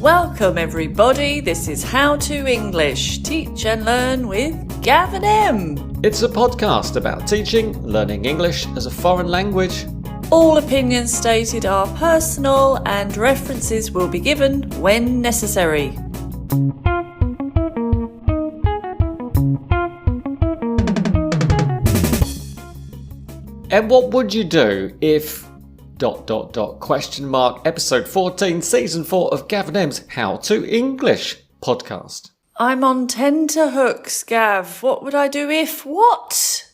Welcome everybody, this is How to English, Teach and Learn with Gav and Em. It's a podcast about teaching, learning English as a foreign language. All opinions stated are personal and references will be given when necessary. And what would you do if... Episode 14, Season 4 of Gav and Em's How to English podcast. I'm on tenterhooks, Gav. What would I do if what?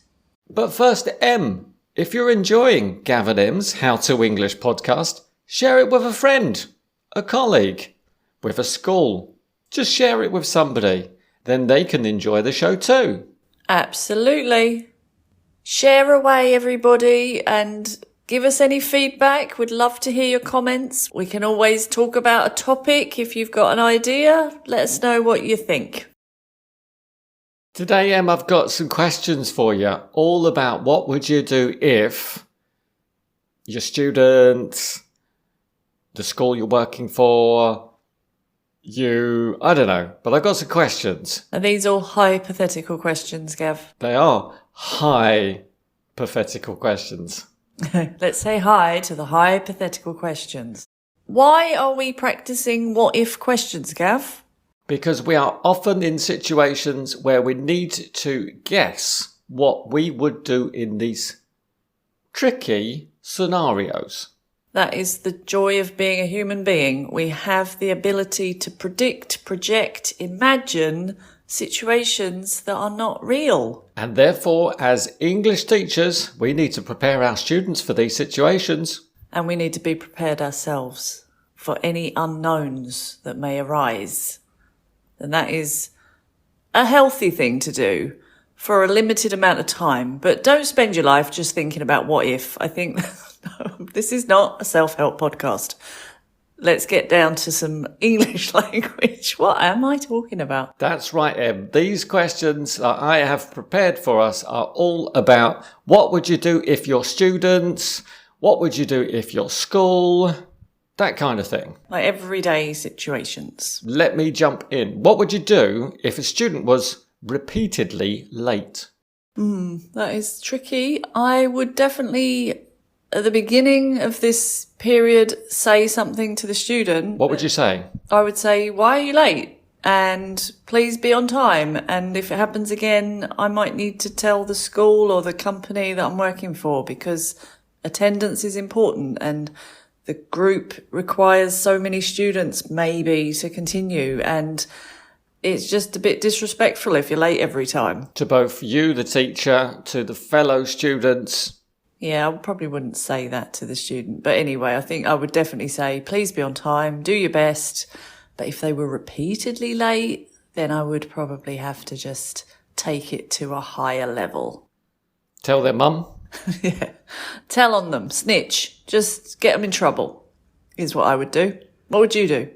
But first, Em, if you're enjoying Gav and Em's How to English podcast, share it with a friend, a colleague, with a school. Just share it with somebody. Then they can enjoy the show too. Absolutely. Share away, everybody, and give us any feedback. We'd love to hear your comments. We can always talk about a topic. If you've got an idea, let us know what you think. Today, Em, I've got some questions for you, all about what would you do if your students, the school you're working for, I don't know, but I've got some questions. Are these all hypothetical questions, Gav? They are hypothetical questions. Let's say hi to the hypothetical questions. Why are we practicing what-if questions, Gav? Because we are often in situations where we need to guess what we would do in these tricky scenarios. That is the joy of being a human being. We have the ability to predict, project, imagine situations that are not real. And therefore, as English teachers, we need to prepare our students for these situations. And we need to be prepared ourselves for any unknowns that may arise. And that is a healthy thing to do for a limited amount of time. But don't spend your life just thinking about what if. I think this is not a self-help podcast. Let's get down to some English language. What am I talking about? That's right, Em. These questions that I have prepared for us are all about what would you do if your students, what would you do if your school, that kind of thing. Like everyday situations. Let me jump in. What would you do if a student was repeatedly late? That is tricky. I would definitely, at the beginning of this period, say something to the student. What would you say? I would say, why are you late? And please be on time. And if it happens again, I might need to tell the school or the company that I'm working for, because attendance is important and the group requires so many students maybe to continue. And it's just a bit disrespectful if you're late every time. To both you, the teacher, to the fellow students. Yeah, I probably wouldn't say that to the student. But anyway, I think I would definitely say, please be on time, do your best. But if they were repeatedly late, then I would probably have to just take it to a higher level. Tell their mum? Yeah. Tell on them, snitch, just get them in trouble is what I would do. What would you do?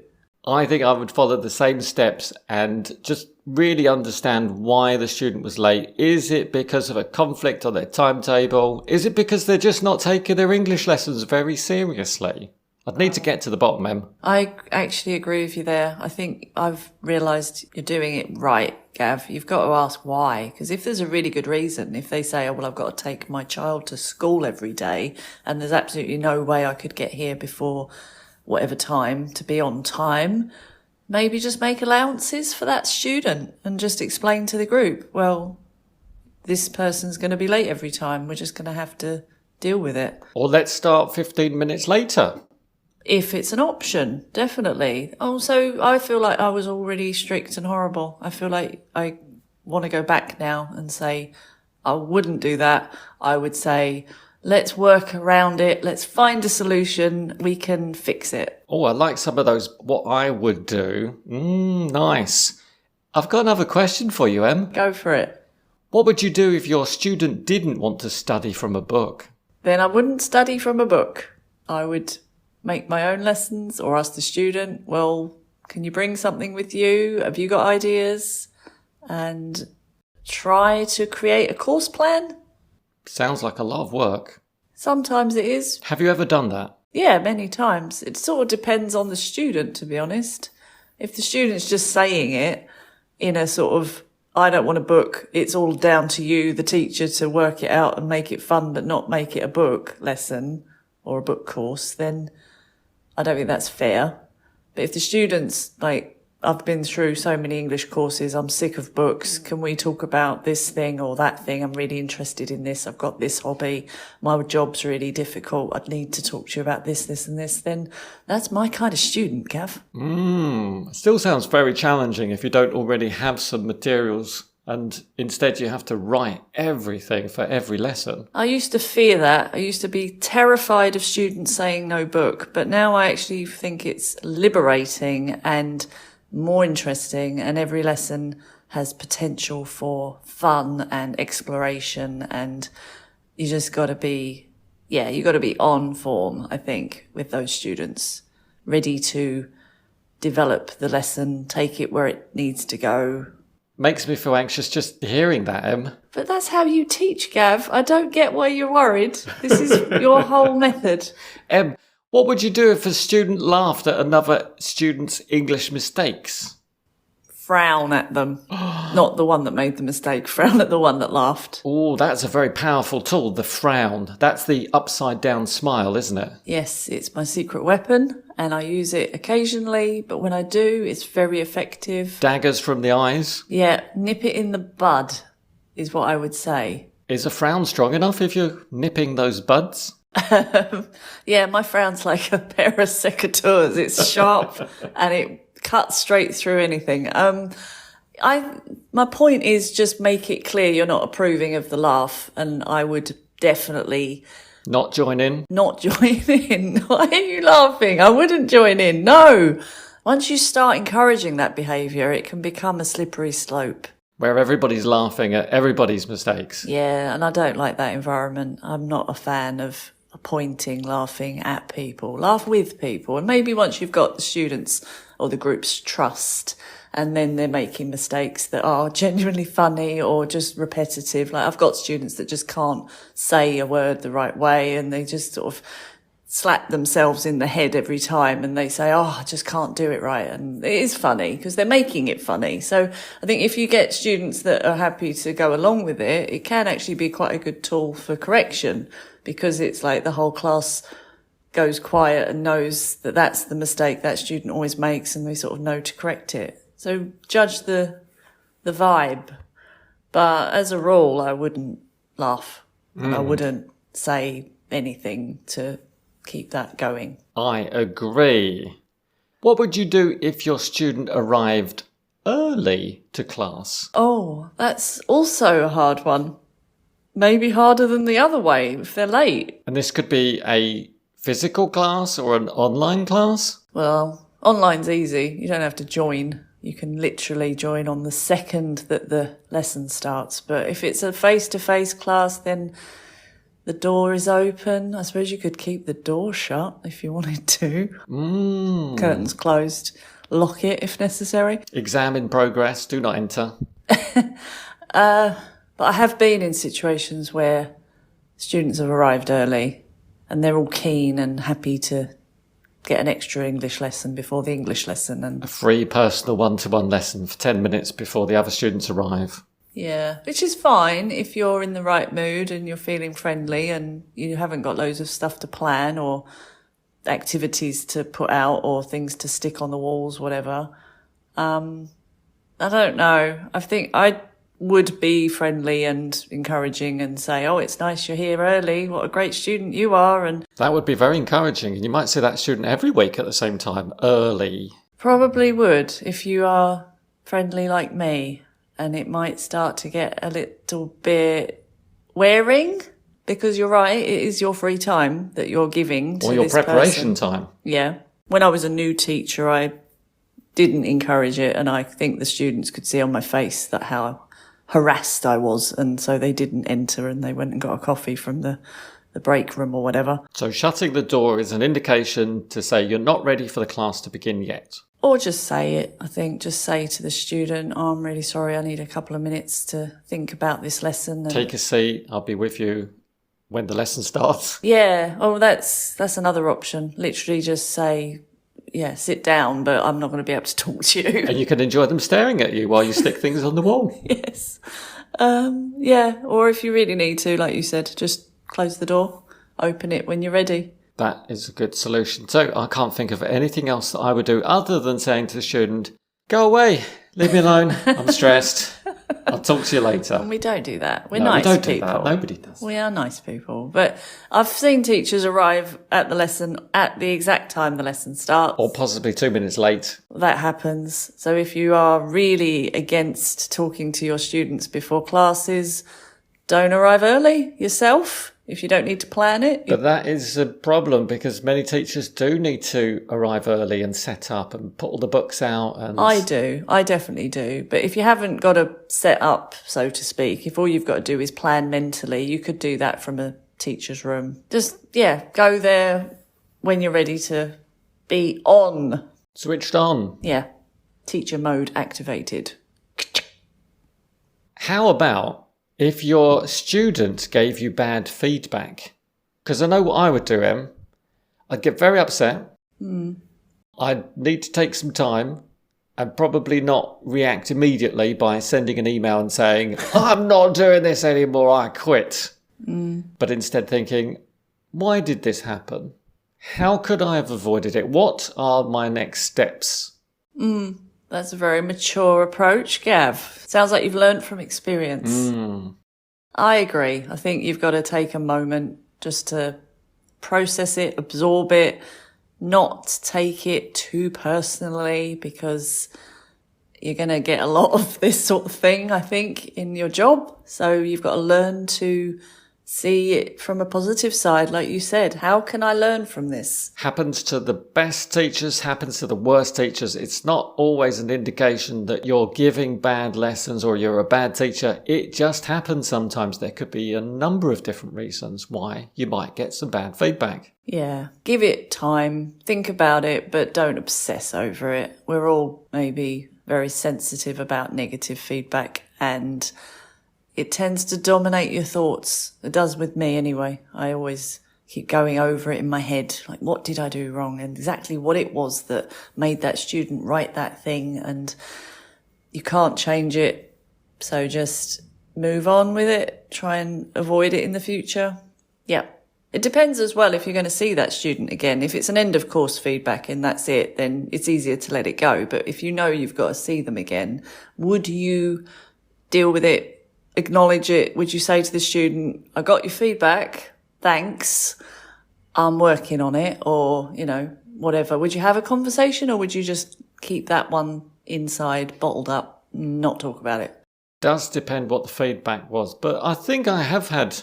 I think I would follow the same steps and just really understand why the student was late. Is it because of a conflict on their timetable? Is it because they're just not taking their English lessons very seriously? I'd need to get to the bottom, Em. I actually agree with you there. I think I've realised you're doing it right, Gav. You've got to ask why. Because if there's a really good reason, if they say, oh, well, I've got to take my child to school every day and there's absolutely no way I could get here before whatever time to be on time, maybe just make allowances for that student and just explain to the group, well, this person's going to be late every time. We're just going to have to deal with it. Or let's start 15 minutes later. If it's an option, definitely. Also, I feel like I was already strict and horrible. I feel like I want to go back now and say, I wouldn't do that. I would say, let's work around it. Let's find a solution. We can fix it. Oh, I like some of those, what I would do. Nice. I've got another question for you, Em. Go for it. What would you do if your student didn't want to study from a book? Then I wouldn't study from a book. I would make my own lessons or ask the student, well, can you bring something with you? Have you got ideas? And try to create a course plan. Sounds like a lot of work. Sometimes it is. Have you ever done that? Yeah, many times. It sort of depends on the student, to be honest. If the student's just saying it in a sort of, I don't want a book, it's all down to you, the teacher, to work it out and make it fun, but not make it a book lesson or a book course, then I don't think that's fair. But if the student's like, I've been through so many English courses, I'm sick of books. Can we talk about this thing or that thing? I'm really interested in this. I've got this hobby. My job's really difficult. I'd need to talk to you about this, this and this. Then that's my kind of student, Gav. Still sounds very challenging if you don't already have some materials and instead you have to write everything for every lesson. I used to fear that. I used to be terrified of students saying no book, but now I actually think it's liberating and more interesting, and every lesson has potential for fun and exploration, and you just got to be, you got to be on form, I think, with those students, ready to develop the lesson, take it where it needs to go. Makes me feel anxious just hearing that, Em. But that's how you teach, Gav. I don't get why you're worried. This is your whole method. Em, what would you do if a student laughed at another student's English mistakes? Frown at them. Not the one that made the mistake. Frown at the one that laughed. Oh, that's a very powerful tool, the frown. That's the upside down smile, isn't it? Yes, it's my secret weapon, and I use it occasionally, but when I do, it's very effective. Daggers from the eyes? Yeah, nip it in the bud is what I would say. Is a frown strong enough if you're nipping those buds? Yeah, my frown's like a pair of secateurs. It's sharp and it cuts straight through anything. My point is just make it clear you're not approving of the laugh, and I would definitely not join in. Not join in. Why are you laughing? I wouldn't join in. No. Once you start encouraging that behaviour, it can become a slippery slope. Where everybody's laughing at everybody's mistakes. Yeah, and I don't like that environment. I'm not a fan of pointing, laughing at people. Laugh with people. And maybe once you've got the students or the group's trust, and then they're making mistakes that are genuinely funny or just repetitive. Like I've got students that just can't say a word the right way, and they just sort of slap themselves in the head every time, and they say, I just can't do it right. And it is funny because they're making it funny. So I think if you get students that are happy to go along with it, it can actually be quite a good tool for correction, because it's like the whole class goes quiet and knows that that's the mistake that student always makes, and they sort of know to correct it. So judge the vibe. But as a rule, I wouldn't laugh. And I wouldn't say anything to keep that going. I agree. What would you do if your student arrived early to class? Oh, that's also a hard one. Maybe harder than the other way if they're late. And this could be a physical class or an online class? Well, online's easy. You don't have to join. You can literally join on the second that the lesson starts. But if it's a face-to-face class, then the door is open. I suppose you could keep the door shut if you wanted to. Curtains closed. Lock it if necessary. Exam in progress. Do not enter. But I have been in situations where students have arrived early and they're all keen and happy to get an extra English lesson before the English lesson. And a free personal one-to-one lesson for 10 minutes before the other students arrive. Yeah, which is fine if you're in the right mood and you're feeling friendly and you haven't got loads of stuff to plan or activities to put out or things to stick on the walls, whatever. I don't know. I think I would be friendly and encouraging and say, it's nice you're here early. What a great student you are. And that would be very encouraging. And you might see that student every week at the same time, early. Probably would if you are friendly like me. And it might start to get a little bit wearing, because you're right, it is your free time that you're giving to this person. Or your preparation time. Yeah. When I was a new teacher, I didn't encourage it, and I think the students could see on my face that how harassed I was, and so they didn't enter and they went and got a coffee from the break room or whatever. So shutting the door is an indication to say you're not ready for the class to begin yet. Or just say it, I think. Just say to the student, I'm really sorry, I need a couple of minutes to think about this lesson. Take a seat, I'll be with you when the lesson starts. Yeah, that's another option. Literally just say, sit down, but I'm not going to be able to talk to you. And you can enjoy them staring at you while you stick things on the wall. Yes. Or if you really need to, like you said, just close the door, open it when you're ready. That is a good solution. So I can't think of anything else that I would do other than saying to the student, go away, leave me alone, I'm stressed, I'll talk to you later. And we don't do that. We're No, nice we don't people. do that. Nobody does. We are nice people. But I've seen teachers arrive at the lesson at the exact time the lesson starts. Or possibly 2 minutes late. That happens. So if you are really against talking to your students before classes, don't arrive early yourself if you don't need to plan it. But that is a problem because many teachers do need to arrive early and set up and put all the books out. And I do. I definitely do. But if you haven't got a set up, so to speak, if all you've got to do is plan mentally, you could do that from a teacher's room. Just, go there when you're ready to be on. Switched on. Yeah. Teacher mode activated. How about if your student gave you bad feedback? Because I know what I would do, Em. I'd get very upset. I'd need to take some time and probably not react immediately by sending an email and saying, I'm not doing this anymore, I quit. But instead thinking, why did this happen? How could I have avoided it? What are my next steps? That's a very mature approach, Gav. Sounds like you've learned from experience. I agree. I think you've got to take a moment just to process it, absorb it, not take it too personally, because you're going to get a lot of this sort of thing, I think, in your job. So you've got to learn to see it from a positive side, like you said. How can I learn from this? Happens to the best teachers, happens to the worst teachers. It's not always an indication that you're giving bad lessons or you're a bad teacher. It just happens sometimes. There could be a number of different reasons why you might get some bad feedback. Yeah, give it time, think about it, but don't obsess over it. We're all maybe very sensitive about negative feedback, and it tends to dominate your thoughts. It does with me anyway. I always keep going over it in my head, like, what did I do wrong? And exactly what it was that made that student write that thing. And you can't change it. So just move on with it. Try and avoid it in the future. Yeah. It depends as well if you're going to see that student again. If it's an end of course feedback and that's it, then it's easier to let it go. But if you know you've got to see them again, would you deal with it? Acknowledge it? Would you say to the student, I got your feedback, thanks, I'm working on it, or, whatever. Would you have a conversation, or would you just keep that one inside, bottled up, not talk about it? Does depend what the feedback was, but I think I have had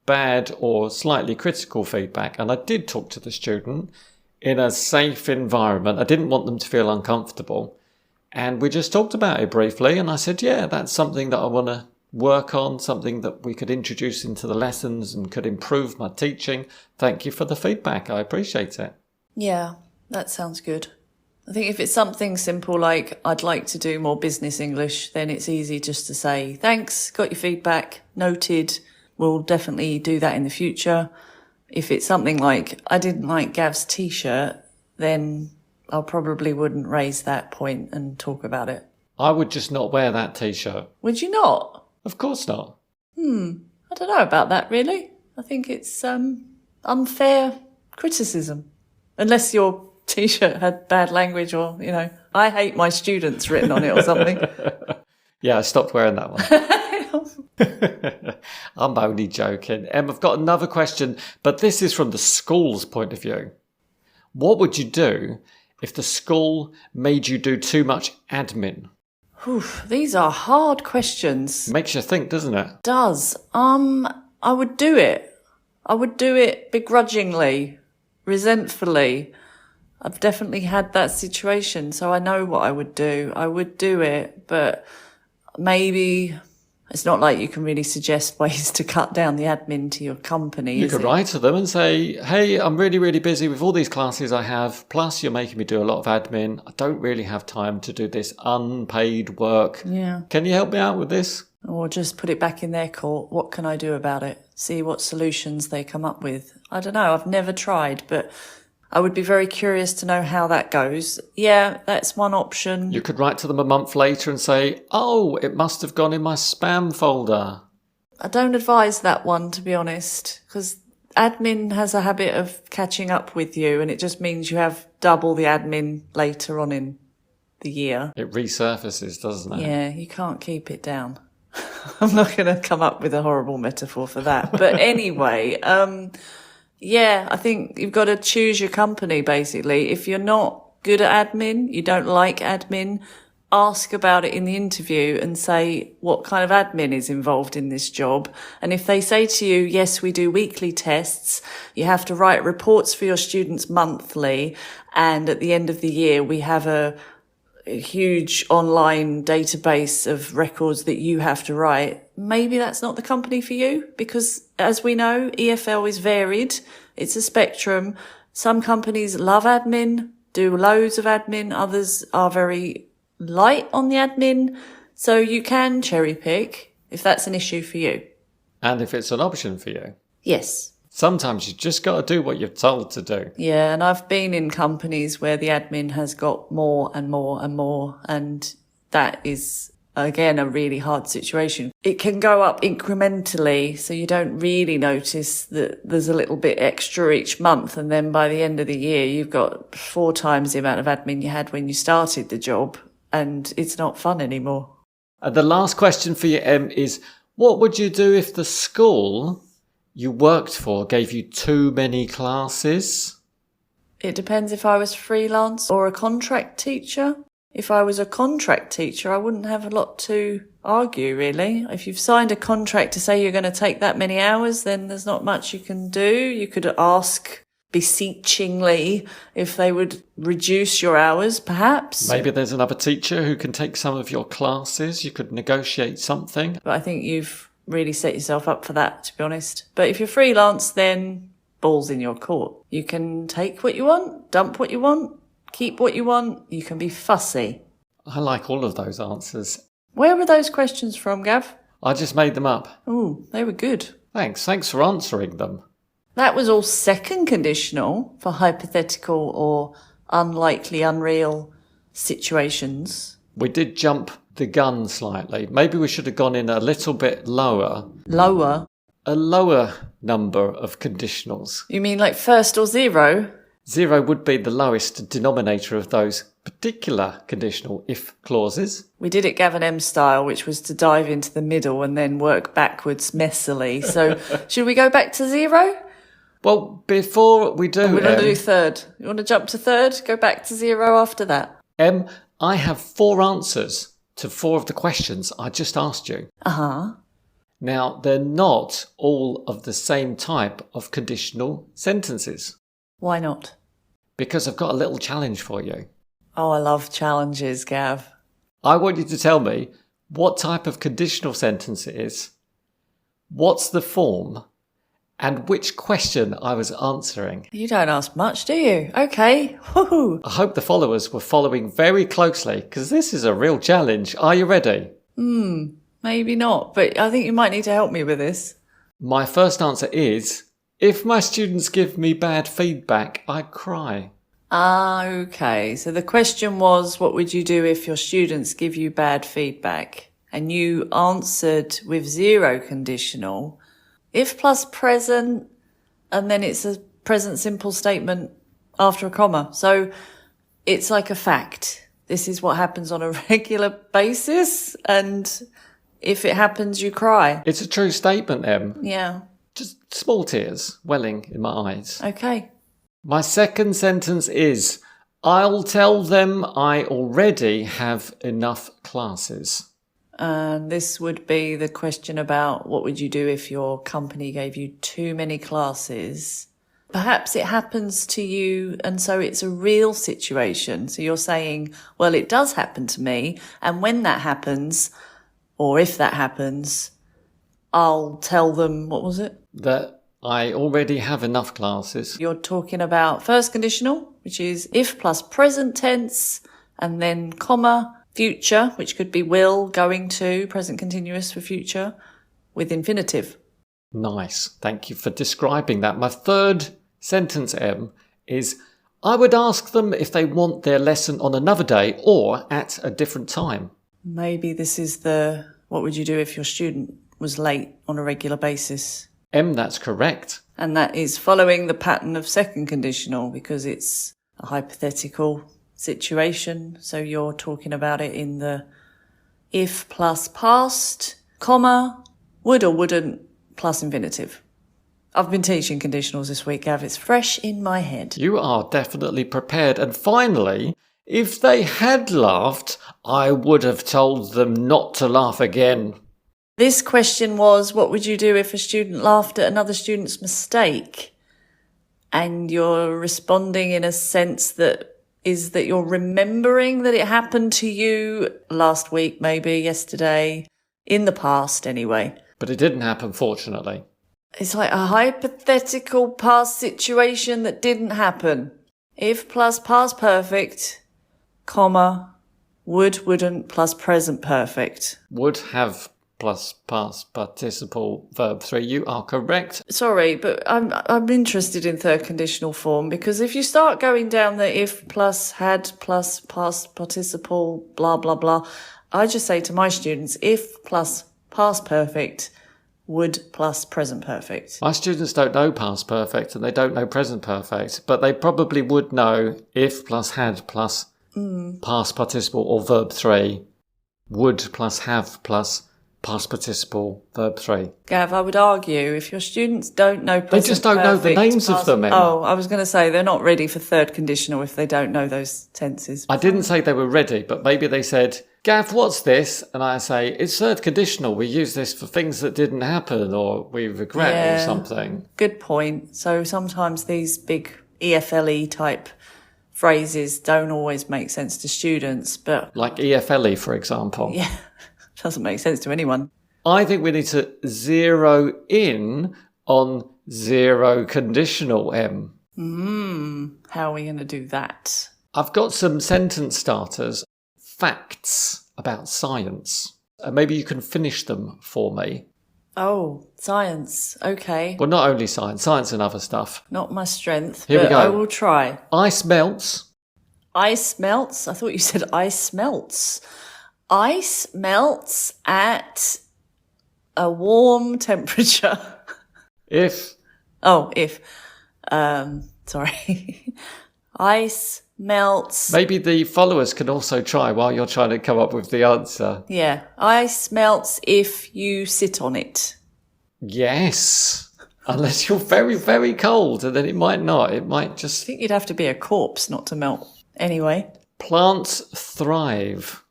bad or slightly critical feedback, and I did talk to the student in a safe environment. I didn't want them to feel uncomfortable, and we just talked about it briefly, and I said, that's something that I want to work on, something that we could introduce into the lessons and could improve my teaching. Thank you for the feedback. I appreciate it. Yeah, that sounds good. I think if it's something simple like, I'd like to do more business English, then it's easy just to say, thanks, got your feedback, noted, we'll definitely do that in the future. If it's something like, I didn't like Gav's t-shirt, then I probably wouldn't raise that point and talk about it. I would just not wear that t-shirt. Would you not? Of course not. I don't know about that, really. I think it's unfair criticism. Unless your t-shirt had bad language or, I hate my students written on it or something. Yeah, I stopped wearing that one. I'm only joking. Em, I've got another question, but this is from the school's point of view. What would you do if the school made you do too much admin? These are hard questions. Makes you think, doesn't it? Does. I would do it. I would do it begrudgingly, resentfully. I've definitely had that situation, so I know what I would do. I would do it, but maybe it's not like you can really suggest ways to cut down the admin to your company. You could write to them and say, hey, I'm really, really busy with all these classes I have, plus you're making me do a lot of admin. I don't really have time to do this unpaid work. Yeah. Can you help me out with this? Or just put it back in their court. What can I do about it? See what solutions they come up with. I don't know. I've never tried, but I would be very curious to know how that goes. Yeah, that's one option. You could write to them a month later and say, oh, it must have gone in my spam folder. I don't advise that one, to be honest, because admin has a habit of catching up with you, and it just means you have double the admin later on in the year. It resurfaces, doesn't it? Yeah, you can't keep it down. I'm not going to come up with a horrible metaphor for that. But anyway, yeah, I think you've got to choose your company, basically. If you're not good at admin, you don't like admin, ask about it in the interview and say what kind of admin is involved in this job. And if they say to you, yes, we do weekly tests, you have to write reports for your students monthly, and at the end of the year, we have a huge online database of records that you have to write, maybe that's not the company for you, because as we know, EFL is varied. It's a spectrum. Some companies love admin, do loads of admin. Others are very light on the admin. So you can cherry pick if that's an issue for you. And if it's an option for you. Yes. Sometimes you just got to do what you're told to do. Yeah, and I've been in companies where the admin has got more and more and more, and that is, again, a really hard situation. It can go up incrementally, so you don't really notice that there's a little bit extra each month, and then by the end of the year, you've got 4 times the amount of admin you had when you started the job, and it's not fun anymore. The last question for you, Em, is what would you do if the school you worked for gave you too many classes? It depends if I was freelance or a contract teacher. If I was a contract teacher, I wouldn't have a lot to argue, really. If you've signed a contract to say you're going to take that many hours, then there's not much you can do. You could ask beseechingly if they would reduce your hours, perhaps. Maybe there's another teacher who can take some of your classes. You could negotiate something. But I think you've really set yourself up for that, to be honest. But if you're freelance, then ball's in your court. You can take what you want, dump what you want, keep what you want. You can be fussy. I like all of those answers. Where were those questions from, Gav? I just made them up. Ooh, they were good. Thanks for answering them. That was all second conditional for hypothetical or unlikely, unreal situations. We did jump the gun slightly. Maybe we should have gone in a little bit lower. Lower? A lower number of conditionals. You mean like first or 0? 0 would be the lowest denominator of those particular conditional if clauses. We did it Gav and Em style, which was to dive into the middle and then work backwards messily. So should we go back to 0? Well, before we do... We're going to do third. You want to jump to third? Go back to 0 after that. Em, I have 4 answers to 4 of the questions I just asked you. Uh-huh. Now, they're not all of the same type of conditional sentences. Why not? Because I've got a little challenge for you. Oh, I love challenges, Gav. I want you to tell me what type of conditional sentence it is, what's the form, and which question I was answering. You don't ask much, do you? Okay. Woohoo. I hope the followers were following very closely, because this is a real challenge. Are you ready? Maybe not, but I think you might need to help me with this. My first answer is, if my students give me bad feedback, I cry. Okay. So the question was, what would you do if your students give you bad feedback? And you answered with 0 conditional. If plus present, and then it's a present simple statement after a comma. So it's like a fact. This is what happens on a regular basis, and if it happens, you cry. It's a true statement, Em. Yeah. Just small tears welling in my eyes. Okay. My second sentence is, I'll tell them I already have enough classes. And this would be the question about what would you do if your company gave you too many classes? Perhaps it happens to you, and so it's a real situation. So you're saying, well, it does happen to me, and when that happens, or if that happens, I'll tell them, what was it? That I already have enough classes. You're talking about first conditional, which is if plus present tense, and then comma, future, which could be will, going to, present continuous for future, with infinitive. Nice. Thank you for describing that. My third sentence, Em, is I would ask them if they want their lesson on another day or at a different time. Maybe this is what would you do if your student was late on a regular basis? That's correct. And that is following the pattern of second conditional because it's a hypothetical situation. So you're talking about it in the if plus past, comma, would or wouldn't plus infinitive. I've been teaching conditionals this week, Gav. It's fresh in my head. You are definitely prepared. And finally, if they had laughed, I would have told them not to laugh again. This question was, what would you do if a student laughed at another student's mistake? And you're responding in a sense that you're remembering that it happened to you last week, maybe yesterday, in the past anyway. But it didn't happen, fortunately. It's like a hypothetical past situation that didn't happen. If plus past perfect, comma, would, wouldn't plus present perfect. Would have plus past participle verb 3. You are correct. Sorry, but I'm interested in third conditional form because if you start going down the if plus had plus past participle blah blah blah, I just say to my students if plus past perfect, would plus present perfect. My students don't know past perfect and they don't know present perfect, but they probably would know if plus had plus past participle or verb 3, would plus have plus past participle, verb 3. Gav, I would argue if your students don't know present perfect... They just don't know the names of them, Em. Oh, I was going to say they're not ready for third conditional if they don't know those tenses. I didn't say they were ready, but maybe they said, Gav, what's this? And I say, it's third conditional. We use this for things that didn't happen or we regret or something. Good point. So sometimes these big EFLE type phrases don't always make sense to students, but... Like EFLE, for example. Yeah. Doesn't make sense to anyone. I think we need to zero in on zero conditional, Em. How are we going to do that? I've got some sentence starters, facts about science. Maybe you can finish them for me. Oh, science. Okay. Well, not only science and other stuff. Not my strength, Here we but go. I will try. Ice melts. Ice melts? I thought you said ice melts. Ice melts at a warm temperature. If. Sorry. Ice melts. Maybe the followers can also try while you're trying to come up with the answer. Yeah. Ice melts if you sit on it. Yes. Unless you're very, very cold, and then it might not. It might just... I think you'd have to be a corpse not to melt. Anyway. Plants thrive.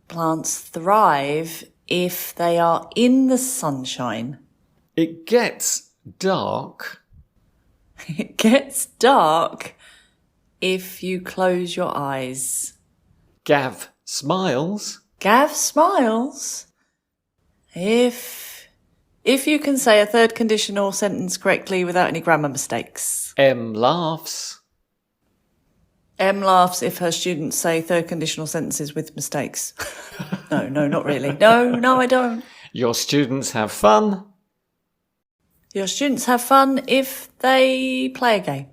Plants thrive if they are in the sunshine. It gets dark. It gets dark if you close your eyes. Gav smiles. Gav smiles if you can say a third conditional sentence correctly without any grammar mistakes. Em laughs. Em laughs if her students say third conditional sentences with mistakes. No, not really. No, I don't. Your students have fun. Your students have fun if they play a game.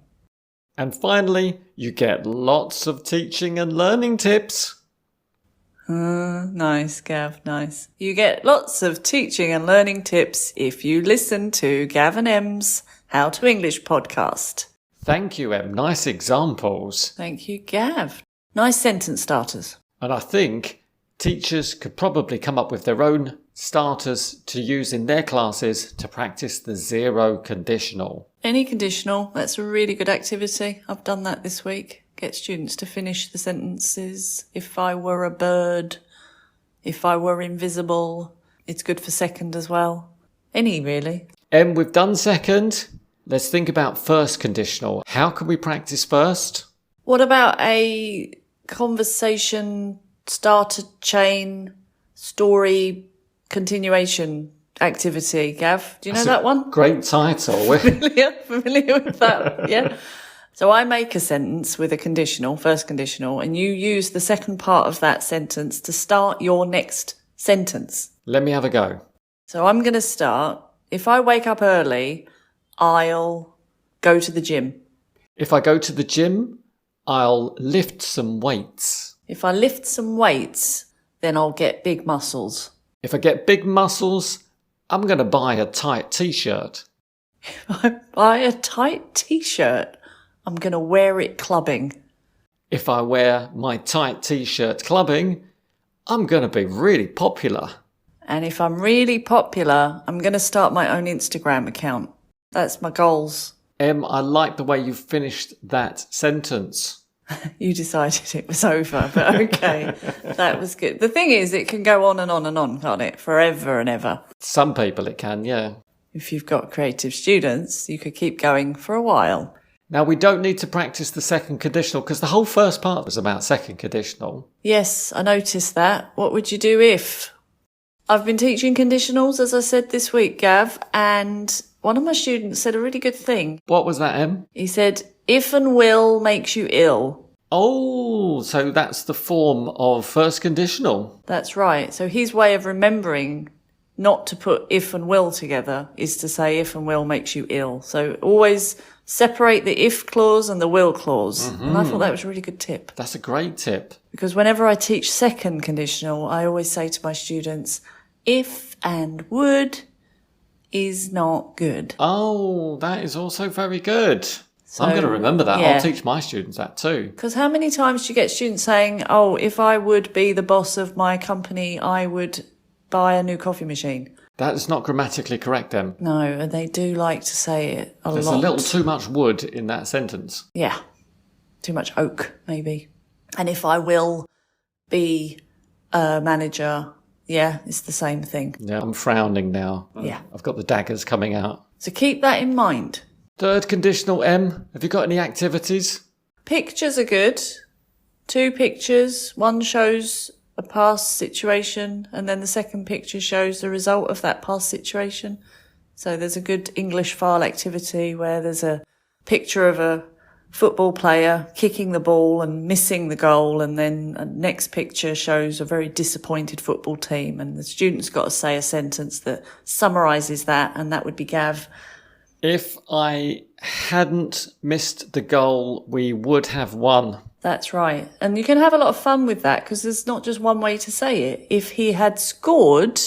And finally, you get lots of teaching and learning tips. Nice, Gav, nice. You get lots of teaching and learning tips if you listen to Gav and Em's How to English podcast. Thank you, Em. Nice examples. Thank you, Gav. Nice sentence starters. And I think teachers could probably come up with their own starters to use in their classes to practice the zero conditional. Any conditional, that's a really good activity. I've done that this week. Get students to finish the sentences. If I were a bird, if I were invisible. It's good for second as well. Any, really. Em, we've done second. Let's think about first conditional. How can we practice first? What about a conversation starter chain story continuation activity, Gav? Do you know that one? Great title. Familiar with that? Yeah. So I make a sentence with a conditional, first conditional, and you use the second part of that sentence to start your next sentence. Let me have a go. So I'm going to start. If I wake up early, I'll go to the gym. If I go to the gym, I'll lift some weights. If I lift some weights, then I'll get big muscles. If I get big muscles, I'm going to buy a tight t-shirt. If I buy a tight t-shirt, I'm going to wear it clubbing. If I wear my tight t-shirt clubbing, I'm going to be really popular. And if I'm really popular, I'm going to start my own Instagram account. That's my goals. Em, I like the way you finished that sentence. You decided it was over, but okay. That was good. The thing is, it can go on and on and on, can't it? Forever and ever. Some people it can, yeah. If you've got creative students, you could keep going for a while. Now, we don't need to practice the second conditional because the whole first part was about second conditional. Yes, I noticed that. What would you do if? I've been teaching conditionals, as I said this week, Gav, and one of my students said a really good thing. What was that, Em? He said, if and will makes you ill. Oh, so that's the form of first conditional. That's right. So his way of remembering not to put if and will together is to say if and will makes you ill. So always separate the if clause and the will clause. Mm-hmm. And I thought that was a really good tip. That's a great tip. Because whenever I teach second conditional, I always say to my students, if and would is not good. Oh, that is also very good. So, I'm going to remember that. yeah. I'll teach my students that too. Because how many times do you get students saying, oh, if I would be the boss of my company, I would buy a new coffee machine? That is not grammatically correct, Em. No, and they do like to say it a lot. There's a little too much would in that sentence. Yeah. Too much oak, maybe. And if I will be a manager, yeah, it's the same thing. Yeah, I'm frowning now. Yeah. I've got the daggers coming out. So keep that in mind. Third conditional, Em. Have you got any activities? Pictures are good. 2 pictures. One shows a past situation and then the second picture shows the result of that past situation. So there's a good English file activity where there's a picture of a football player kicking the ball and missing the goal, and then a next picture shows a very disappointed football team, and the student's got to say a sentence that summarises that, and that would be Gav. If I hadn't missed the goal, we would have won. That's right. And you can have a lot of fun with that because there's not just one way to say it. If he had scored,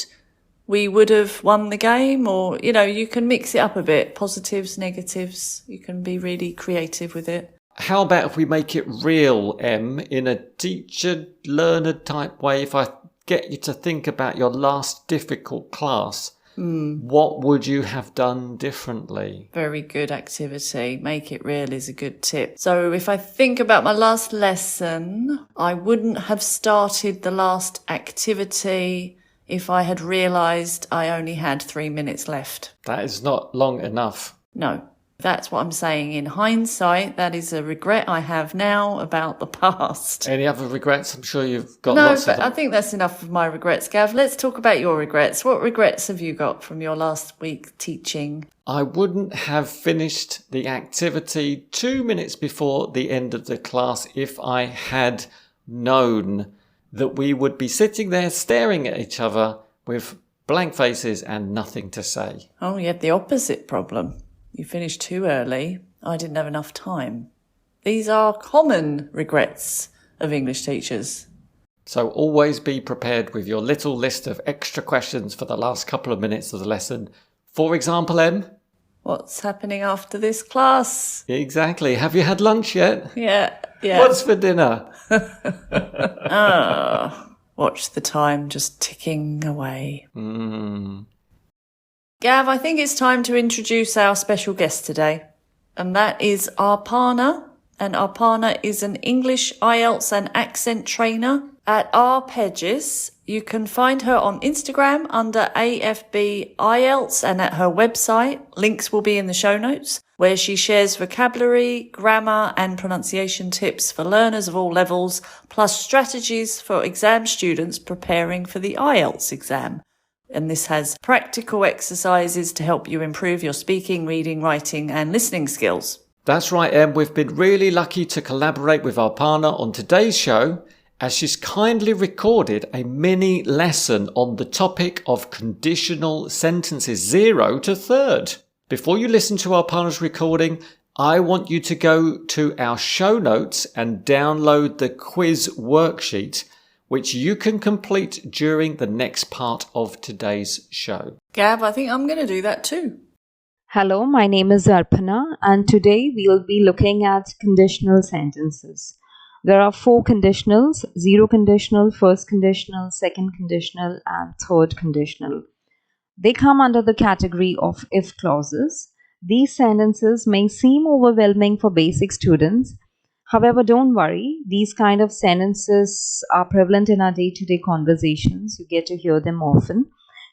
we would have won the game, or, you know, you can mix it up a bit. Positives, negatives. You can be really creative with it. How about if we make it real, Em, in a teacher-learner type way? If I get you to think about your last difficult class, what would you have done differently? Very good activity. Make it real is a good tip. So if I think about my last lesson, I wouldn't have started the last activity if I had realised I only had 3 minutes left. That is not long enough. No, that's what I'm saying. In hindsight, that is a regret I have now about the past. Any other regrets? I'm sure you've got No, lots of but them. I think that's enough of my regrets, Gav. Let's talk about your regrets. What regrets have you got from your last week teaching? I wouldn't have finished the activity 2 minutes before the end of the class if I had known that we would be sitting there staring at each other with blank faces and nothing to say. Oh, you had the opposite problem. You finished too early. I didn't have enough time. These are common regrets of English teachers. So always be prepared with your little list of extra questions for the last couple of minutes of the lesson. For example, Em? What's happening after this class? Exactly. Have you had lunch yet? Yeah. What's for dinner? Watch the time just ticking away. Mm. Gav, I think it's time to introduce our special guest today. And that is Arpana. And Arpana is an English IELTS and accent trainer at Arpegis. You can find her on Instagram under AFB IELTS and at her website. Links will be in the show notes, where she shares vocabulary, grammar and pronunciation tips for learners of all levels, plus strategies for exam students preparing for the IELTS exam. And this has practical exercises to help you improve your speaking, reading, writing and listening skills. That's right, Em. We've been really lucky to collaborate with Arpana on today's show, as she's kindly recorded a mini lesson on the topic of conditional sentences 0 to 3rd. Before you listen to Arpana's recording, I want you to go to our show notes and download the quiz worksheet, which you can complete during the next part of today's show. Gav, I think I'm going to do that too. Hello, my name is Arpana, and today we'll be looking at conditional sentences. There are 4 conditionals: zero conditional, first conditional, second conditional, and third conditional. They come under the category of if clauses. These sentences may seem overwhelming for basic students. However, don't worry, these kind of sentences are prevalent in our day-to-day conversations. You get to hear them often.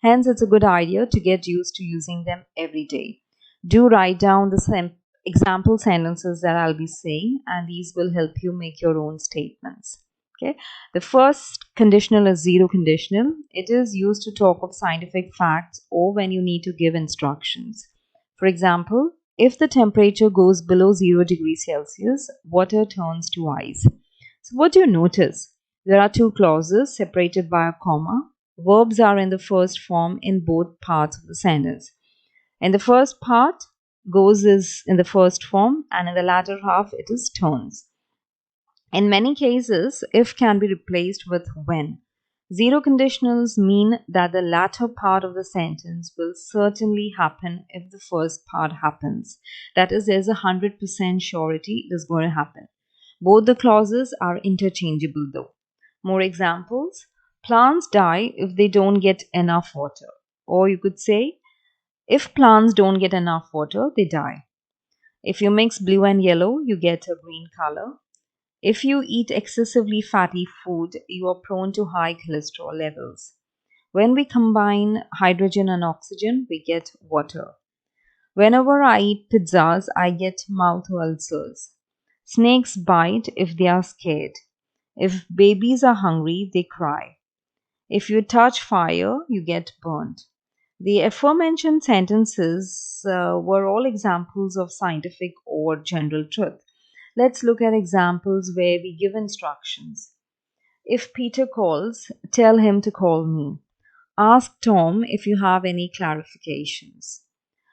Hence, it's a good idea to get used to using them every day. Do write down the example sentences that I'll be saying, and these will help you make your own statements. Okay. The first conditional is zero conditional. It is used to talk of scientific facts or when you need to give instructions. For example, if the temperature goes below 0 degrees Celsius, water turns to ice. So what do you notice? There are 2 clauses separated by a comma. Verbs are in the first form in both parts of the sentence. In the first part, goes is in the first form, and in the latter half it is turns. In many cases, if can be replaced with when. Zero conditionals mean that the latter part of the sentence will certainly happen if the first part happens. That is, there's a 100% surety it is going to happen. Both the clauses are interchangeable though. More examples: plants die if they don't get enough water. Or you could say, if plants don't get enough water, they die. If you mix blue and yellow, you get a green color. If you eat excessively fatty food, you are prone to high cholesterol levels. When we combine hydrogen and oxygen, we get water. Whenever I eat pizzas, I get mouth ulcers. Snakes bite if they are scared. If babies are hungry, they cry. If you touch fire, you get burnt. The aforementioned sentences were all examples of scientific or general truth. Let's look at examples where we give instructions. If Peter calls, tell him to call me. Ask Tom if you have any clarifications.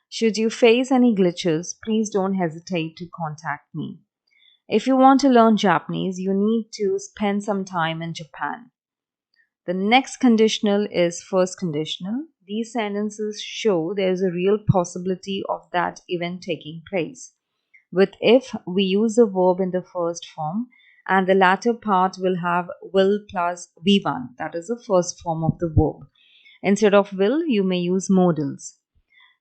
Should you face any glitches, please don't hesitate to contact me. If you want to learn Japanese, you need to spend some time in Japan. The next conditional is first conditional. These sentences show there is a real possibility of that event taking place. With if, we use the verb in the first form, and the latter part will have will plus V1, that is the first form of the verb. Instead of will, you may use modals.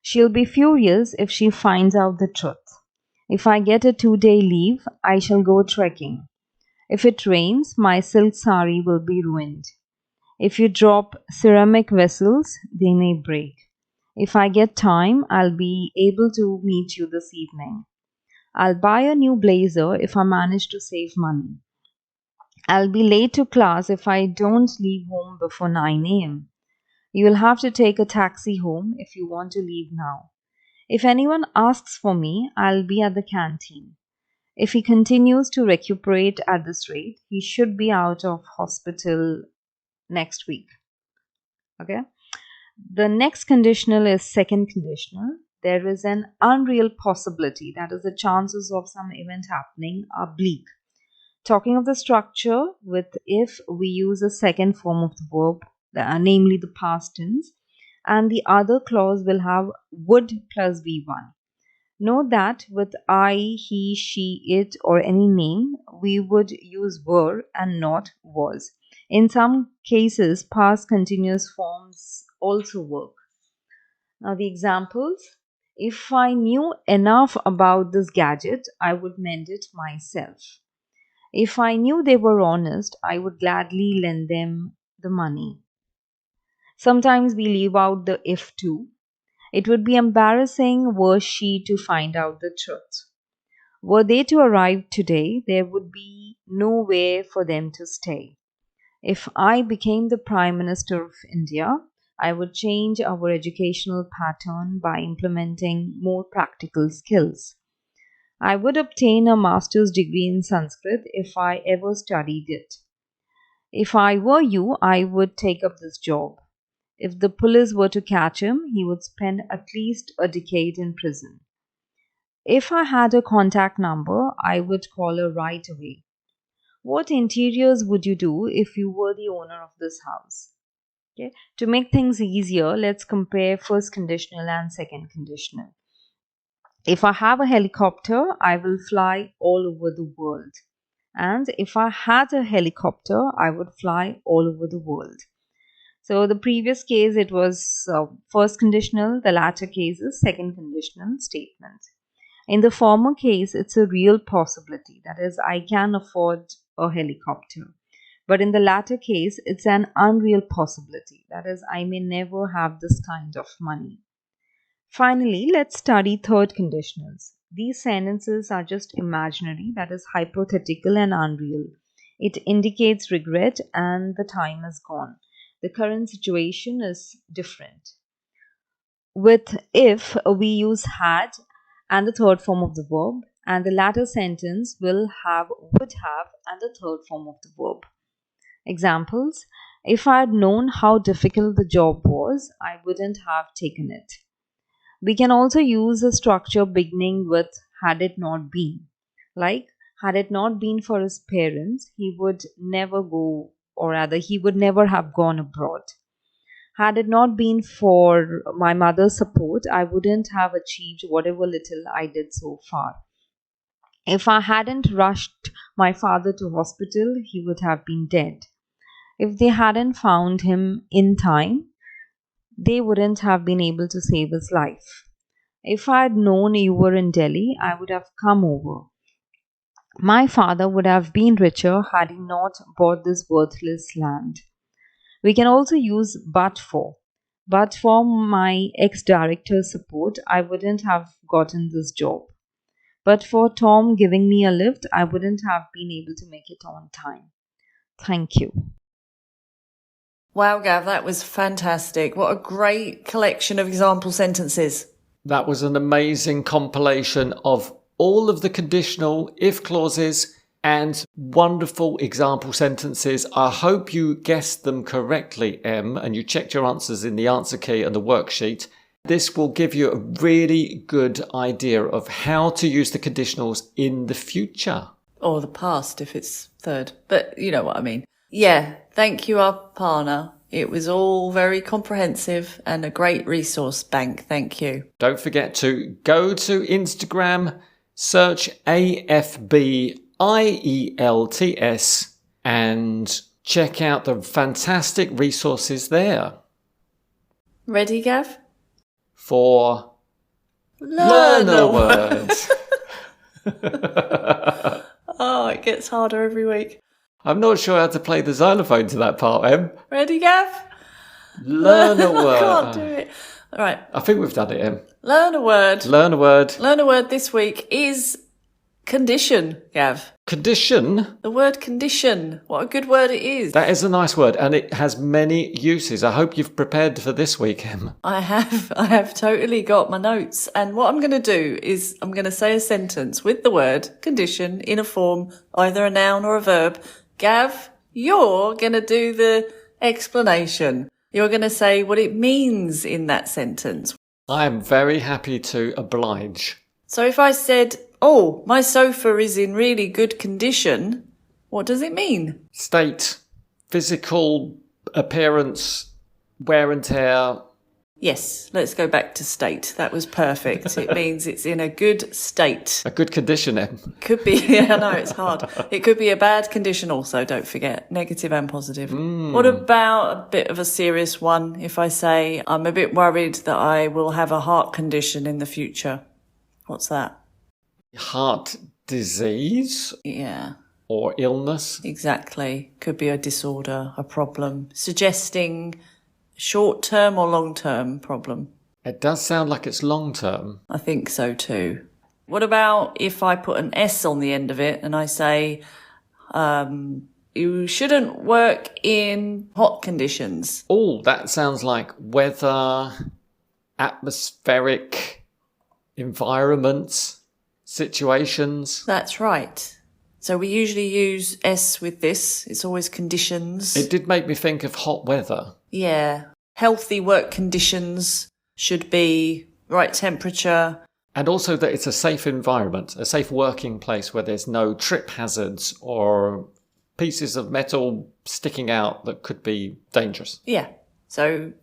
She'll be furious if she finds out the truth. If I get a 2-day leave, I shall go trekking. If it rains, my silk sari will be ruined. If you drop ceramic vessels, they may break. If I get time, I'll be able to meet you this evening. I'll buy a new blazer if I manage to save money. I'll be late to class if I don't leave home before 9 a.m. You will have to take a taxi home if you want to leave now. If anyone asks for me, I'll be at the canteen. If he continues to recuperate at this rate, he should be out of hospital next week. Okay. The next conditional is second conditional. There is an unreal possibility, that is, the chances of some event happening are bleak. Talking of the structure, with if, we use a second form of the verb, namely the past tense, and the other clause will have would plus V1. Note that with I, he, she, it, or any name, we would use were and not was. In some cases, past continuous forms also work. Now the examples: if I knew enough about this gadget, I would mend it myself. If I knew they were honest, I would gladly lend them the money. Sometimes we leave out the if too. It would be embarrassing were she to find out the truth. Were they to arrive today, there would be nowhere for them to stay. If I became the Prime Minister of India, I would change our educational pattern by implementing more practical skills. I would obtain a master's degree in Sanskrit if I ever studied it. If I were you, I would take up this job. If the police were to catch him, he would spend at least a decade in prison. If I had a contact number, I would call her right away. What interiors would you do if you were the owner of this house? Okay. To make things easier, let's compare first conditional and second conditional. If I have a helicopter, I will fly all over the world. And if I had a helicopter, I would fly all over the world. So the previous case, it was first conditional. The latter case is second conditional statement. In the former case, it's a real possibility. That is, I can afford a helicopter. But in the latter case, it's an unreal possibility. That is, I may never have this kind of money. Finally, let's study third conditionals. These sentences are just imaginary, that is, hypothetical and unreal. It indicates regret and the time is gone. The current situation is different. With if, we use had and the third form of the verb, and the latter sentence will have would have and the third form of the verb. Examples: if I had known how difficult the job was, I wouldn't have taken it. We can also use a structure beginning with had it not been. Like, had it not been for his parents, he would never go, or rather, he would never have gone abroad. Had it not been for my mother's support, I wouldn't have achieved whatever little I did so far. If I hadn't rushed my father to hospital, he would have been dead. If they hadn't found him in time, they wouldn't have been able to save his life. If I had known you were in Delhi, I would have come over. My father would have been richer had he not bought this worthless land. We can also use but for. But for my ex-director's support, I wouldn't have gotten this job. But for Tom giving me a lift, I wouldn't have been able to make it on time. Thank you. Wow, Gav, that was fantastic. What a great collection of example sentences. That was an amazing compilation of all of the conditional if clauses and wonderful example sentences. I hope you guessed them correctly, Em, and you checked your answers in the answer key and the worksheet. This will give you a really good idea of how to use the conditionals in the future. Or the past if it's third. But you know what I mean. Yeah, thank you, Arpana. It was all very comprehensive and a great resource bank. Thank you. Don't forget to go to Instagram, search AFBIELTS and check out the fantastic resources there. Ready, Gav? For Learn a word. Oh, it gets harder every week. I'm not sure how to play the xylophone to that part, Em. Ready, Gav? Learn a word. I can't do it. All right. I think we've done it, Em. Learn a word. Learn a word. Learn a word this week is condition, Gav. Condition. The word condition. What a good word it is. That is a nice word, and it has many uses. I hope you've prepared for this week, Em. I have totally got my notes. And what I'm going to do is I'm going to say a sentence with the word condition in a form, either a noun or a verb. Gav, you're going to do the explanation. You're going to say what it means in that sentence. I am very happy to oblige. So if I said, oh, my sofa is in really good condition, what does it mean? State, physical appearance, wear and tear. Yes, let's go back to state. That was perfect. It means it's in a good state. A good condition, Em. Could be, yeah, I know, it's hard. It could be a bad condition also, don't forget. Negative and positive. What about a bit of a serious one? If I say, I'm a bit worried that I will have a heart condition in the future. What's that? Heart disease Yeah, or illness. exactly. Could be a disorder, a problem. Suggesting short-term or long-term problem. It does sound like it's long term. I think so too. What about if I put an S on the end of it and I say, you shouldn't work in hot conditions? Oh, that sounds like weather, atmospheric, environments, situations. That's right. So we usually use S with this. It's always conditions. It did make me think of hot weather. Yeah. Healthy work conditions should be right temperature. And also that it's a safe environment, a safe working place where there's no trip hazards or pieces of metal sticking out that could be dangerous. Yeah. So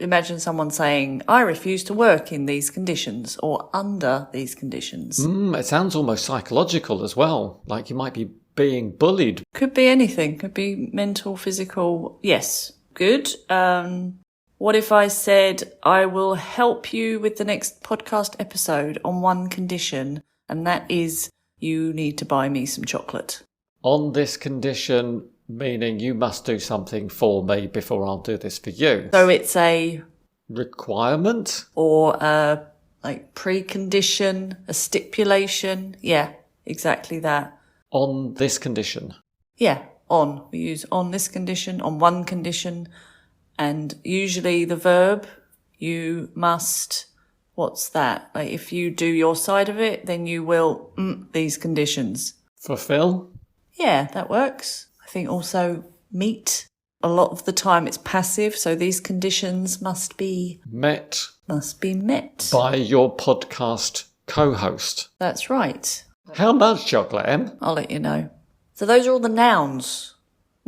imagine someone saying, I refuse to work in these conditions or under these conditions. It sounds almost psychological as well, like you might be being bullied. Could be anything. Could be mental, physical. Yes. Good. What if I said, I will help you with the next podcast episode on one condition, and that is you need to buy me some chocolate. On this condition, meaning you must do something for me before I'll do this for you. So it's a requirement? Or a precondition, a stipulation. Yeah, exactly that. On this condition. Yeah, on. We use on this condition, on one condition. And usually the verb, you must, what's that? Like if you do your side of it, then you will these conditions. Fulfill? Yeah, that works. I think also meet. A lot of the time it's passive, so these conditions must be met. Must be met. By your podcast co-host. That's right. How much chocolate, Em? I'll let you know. So those are all the nouns.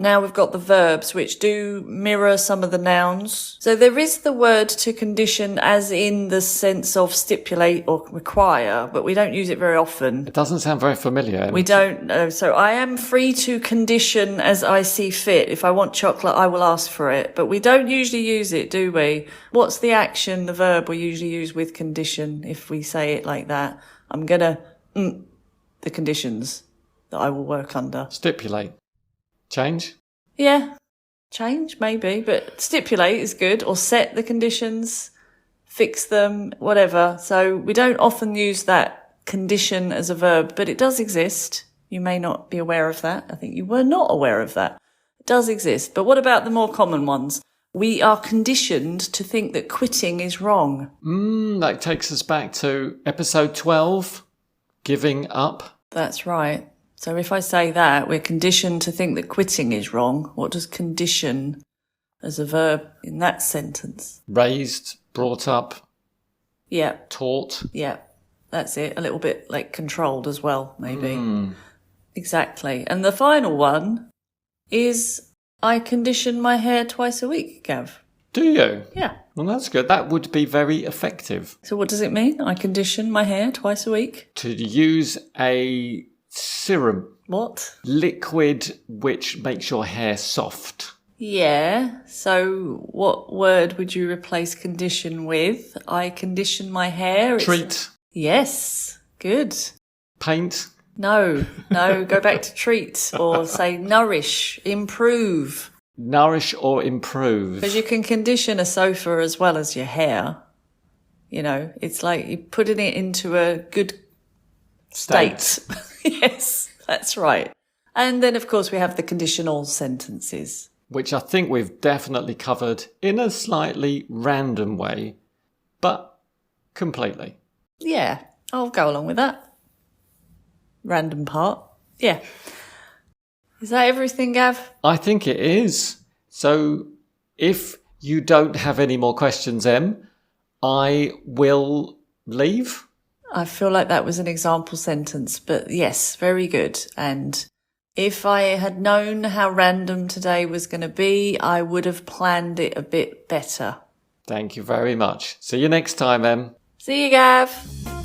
Now we've got the verbs, which do mirror some of the nouns. So there is the word to condition as in the sense of stipulate or require, but we don't use it very often. It doesn't sound very familiar. Em. We don't know. So I am free to condition as I see fit. If I want chocolate, I will ask for it. But we don't usually use it, do we? What's the action, the verb we usually use with condition if we say it like that? I'm going to the conditions that I will work under. Stipulate. Change? Yeah, change maybe, but stipulate is good, or set the conditions, fix them, whatever. So we don't often use that condition as a verb, but it does exist. You may not be aware of that. I think you were not aware of that. It does exist. But what about the more common ones? We are conditioned to think that quitting is wrong. That takes us back to episode 12, giving up. That's right. So if I say that, we're conditioned to think that quitting is wrong. What does condition as a verb in that sentence? Raised, brought up. Yeah. Taught. Yeah, that's it. A little bit like controlled as well, maybe. Exactly. And the final one is I condition my hair twice a week, Gav. Do you? Yeah. Well, that's good. That would be very effective. So what does it mean? I condition my hair twice a week? To use a serum. What? Liquid which makes your hair soft. Yeah. So what word would you replace condition with? I condition my hair. Treat. Yes. Good. Paint. No. Go back to treat or say nourish, improve. Nourish or improve. Because you can condition a sofa as well as your hair. You know, it's like you're putting it into a good state. Yes, that's right. And then, of course, we have the conditional sentences. Which I think we've definitely covered in a slightly random way, but completely. Yeah, I'll go along with that. Random part. Yeah. Is that everything, Gav? I think it is. So if you don't have any more questions, Em, I will leave. I feel like that was an example sentence, but yes, very good. And if I had known how random today was going to be, I would have planned it a bit better. Thank you very much. See you next time, Em. See you, Gav.